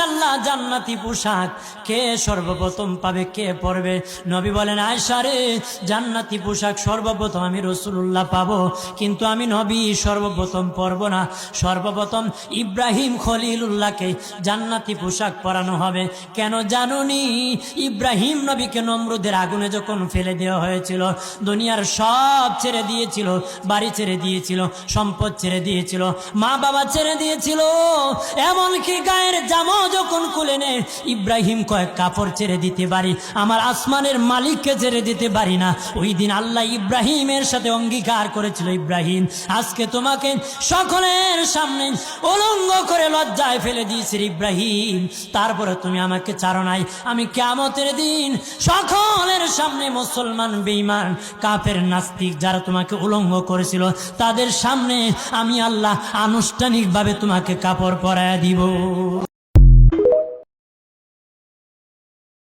রাসূলুল্লাহ, জান্নাতি পোশাক কে সর্বপ্রথম পাবে, কে পরবে? নবী বলেন, আয়েশা রে, জান্নাতি পোশাক সর্বপ্রথম আমি রাসূলুল্লাহ পাবো, কিন্তু আমি নবী সর্বপ্রথম পরব না। সর্বপ্রথম ইব্রাহিম খলিলুল্লাহকে জান্নাতি পোশাক পরানো হবে। কেন জানুনি? ইব্রাহিম নবীকে নমরুদের আগুনে যখন ফেলে দেওয়া হয়েছিল, দুনিয়ার সব ছেড়ে দিয়েছিল, বাড়ি ছেড়ে দিয়েছিল, সম্পদ ছেড়ে দিয়েছিল, মা বাবা ছেড়ে দিয়েছিল, এমনকি গায়ের জামা যখন খুলে নেয়, ইব্রাহিম কয়েক কাপড় ছেড়ে দিতে পারি, আমার আসমানের মালিককে ছেড়ে দিতে পারি না। ওই দিন আল্লাহ ইব্রাহিমের সাথে অঙ্গীকার করেছিল, ইব্রাহিম আজকে তোমাকে সকলের সামনে উলঙ্গ করে লজ্জায় ফেলে দিয়েছি ইব্রাহিম, তারপরে তুমি আমাকে ছাড়ো নাই। আমি কিয়ামতের দিন সকলের সামনে মুসলমান, বেঈমান, কাফের, নাস্তিক যারা তোমাকে উলঙ্গ করেছিল, তাদের সামনে আমি আল্লাহ আনুষ্ঠানিকভাবে তোমাকে কাপড় পরায়া দিব।